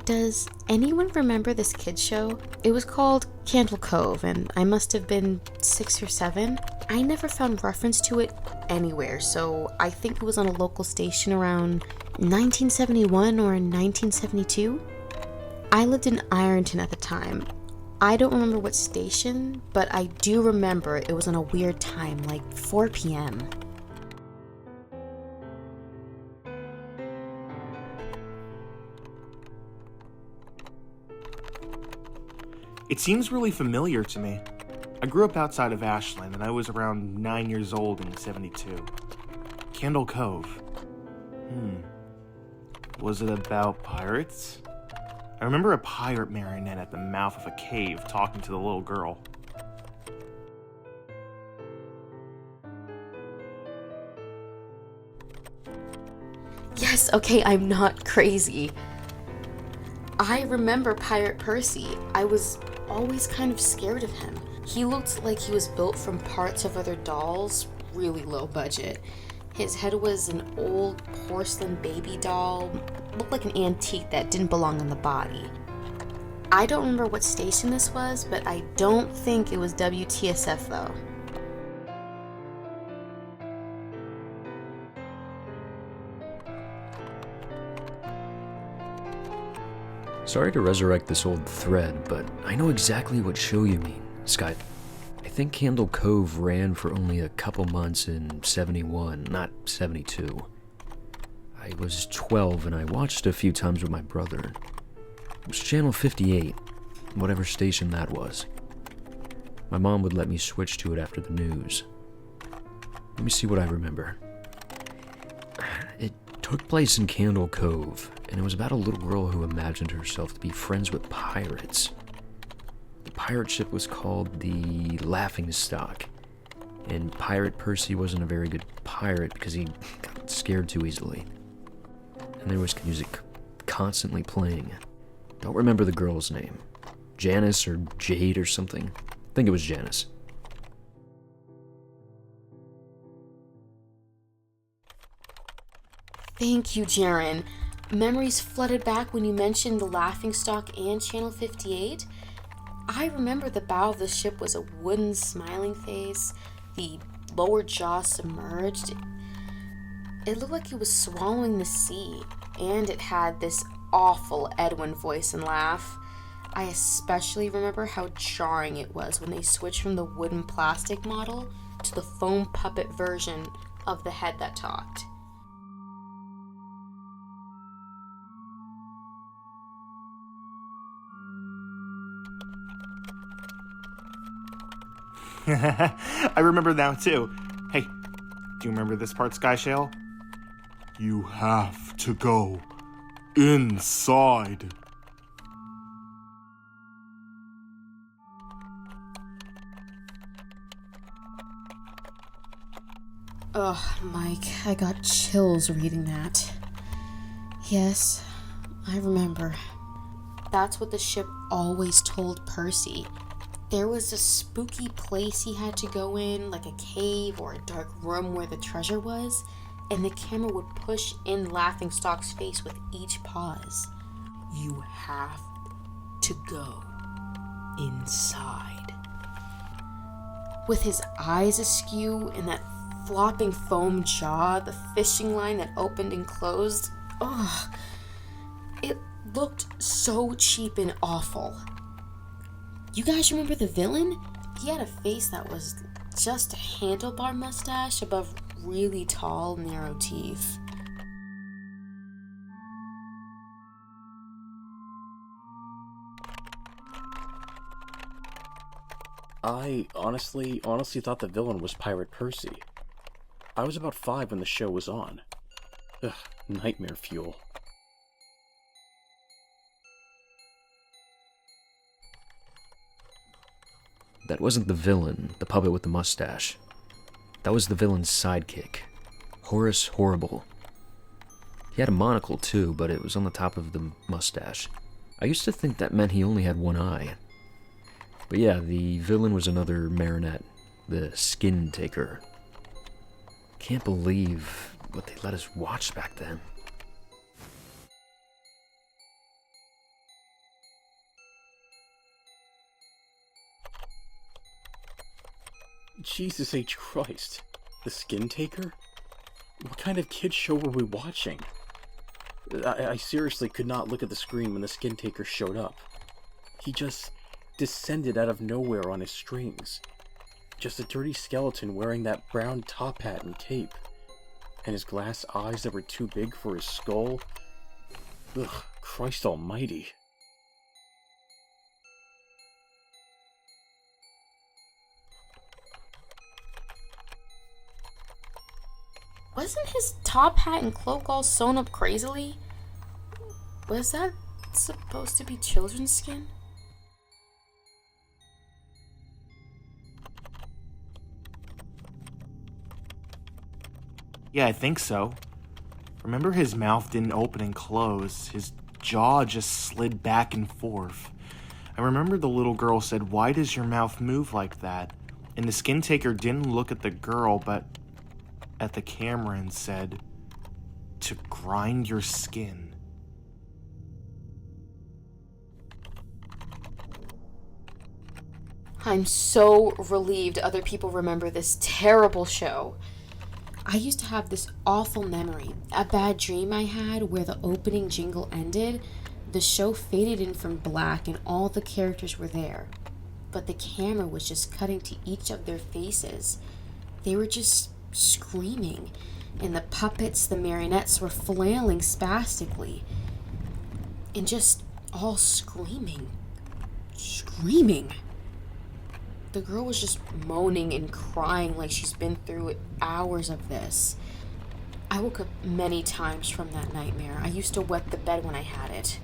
Does anyone remember this kids show? It was called Cove, and I must have been 6 or 7. I never found reference to it anywhere, so I think it was on a local station around 1971 or 1972. I lived in Ironton at the time. I don't remember what station, but I do remember it was on a weird time, like 4 p.m. It seems really familiar to me. I grew up outside of Ashland, and I was around 9 years old in 72. Candle Cove. Was it about pirates? I remember a pirate marionette at the mouth of a cave talking to the little girl. Yes, okay, I'm not crazy. I remember Pirate Percy. I was always kind of scared of him. He looked like he was built from parts of other dolls, really low budget. His head was an old porcelain baby doll, looked like an antique that didn't belong on the body. I don't remember what station this was, but I don't think it was WTSF though. Sorry to resurrect this old thread, but I know exactly what show you mean, Sky. I think Candle Cove ran for only a couple months in 71, not 72. I was 12 and I watched a few times with my brother. It was channel 58, whatever station that was. My mom would let me switch to it after the news. Let me see what I remember. It took place in Candle Cove, and it was about a little girl who imagined herself to be friends with pirates. The pirate ship was called the Laughingstock, and Pirate Percy wasn't a very good pirate because he got scared too easily. And there was music constantly playing. Don't remember the girl's name. Janice or Jade or something. I think it was Janice. Thank you, Jaren. Memories flooded back when you mentioned the Laughingstock and Channel 58. I remember the bow of the ship was a wooden smiling face. The lower jaw submerged. It looked like it was swallowing the sea, and it had this awful Edwin voice and laugh. I especially remember how jarring it was when they switched from the wooden plastic model to the foam puppet version of the head that talked. I remember now too. Hey, do you remember this part, Skyshale? You have to go inside. Ugh, Mike, I got chills reading that. Yes, I remember. That's what the ship always told Percy. There was a spooky place he had to go in, like a cave or a dark room where the treasure was, and the camera would push in Laughingstock's face with each pause. You have to go inside. With his eyes askew and that flopping foam jaw, the fishing line that opened and closed, it looked so cheap and awful. You guys remember the villain? He had a face that was just a handlebar mustache above really tall, narrow teeth. I honestly thought the villain was Pirate Percy. I was about 5 when the show was on. Ugh, nightmare fuel. That wasn't the villain, the puppet with the mustache. That was the villain's sidekick, Horace Horrible. He had a monocle too, but it was on the top of the mustache. I used to think that meant he only had one eye. But yeah, the villain was another marionette, the Skin Taker. Can't believe what they let us watch back then. Jesus H. Christ. The Skin Taker? What kind of kid show were we watching? I seriously could not look at the screen when the Skin Taker showed up. He just descended out of nowhere on his strings. Just a dirty skeleton wearing that brown top hat and cape. And his glass eyes that were too big for his skull. Ugh, Christ almighty. Wasn't his top hat and cloak all sewn up crazily? Was that supposed to be children's skin? Yeah, I think so. Remember, his mouth didn't open and close. His jaw just slid back and forth. I remember the little girl said, "Why does your mouth move like that?" And the Skin Taker didn't look at the girl, but at the camera and said, "To grind your skin." I'm so relieved other people remember this terrible show. I used to have this awful memory, a bad dream I had where the opening jingle ended, the show faded in from black and all the characters were there. But the camera was just cutting to each of their faces. They were just screaming, and the puppets, the marionettes were flailing spastically. And just all screaming. Screaming. The girl was just moaning and crying like she's been through hours of this. I woke up many times from that nightmare. I used to wet the bed when I had it.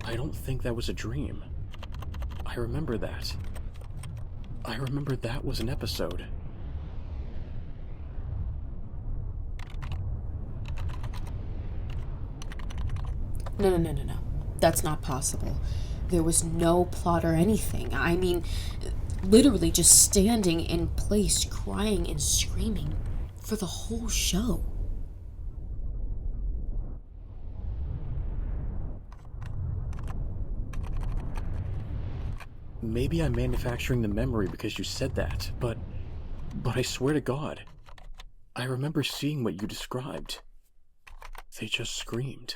I don't think that was a dream. I remember that. I remember that was an episode. No. That's not possible. There was no plot or anything. I mean, literally just standing in place, crying and screaming for the whole show. Maybe I'm manufacturing the memory because you said that, but I swear to God, I remember seeing what you described. They just screamed.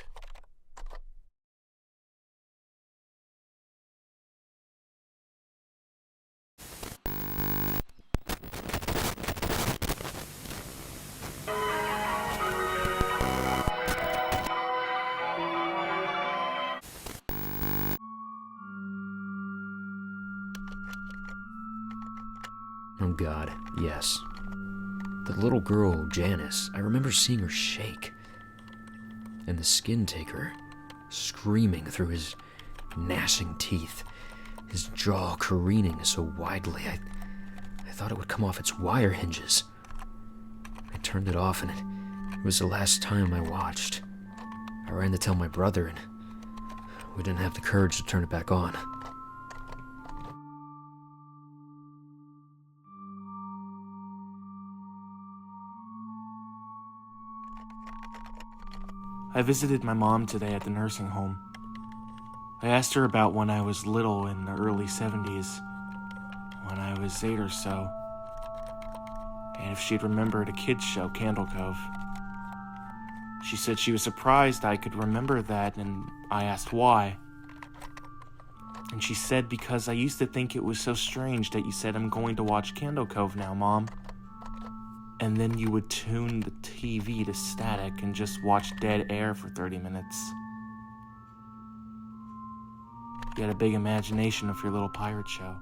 Oh God, yes. The little girl, Janice, I remember seeing her shake. And the Skin Taker, screaming through his gnashing teeth, his jaw careening so widely, I thought it would come off its wire hinges. I turned it off and it was the last time I watched. I ran to tell my brother and we didn't have the courage to turn it back on. I visited my mom today at the nursing home. I asked her about when I was little in the early 70s, when I was 8 or so, and if she'd remembered a kid's show, Candle Cove. She said she was surprised I could remember that, and I asked why. And she said, "Because I used to think it was so strange that you said I'm going to watch Candle Cove now, Mom. And then you would tune the TV to static and just watch dead air for 30 minutes. You had a big imagination of your little pirate show."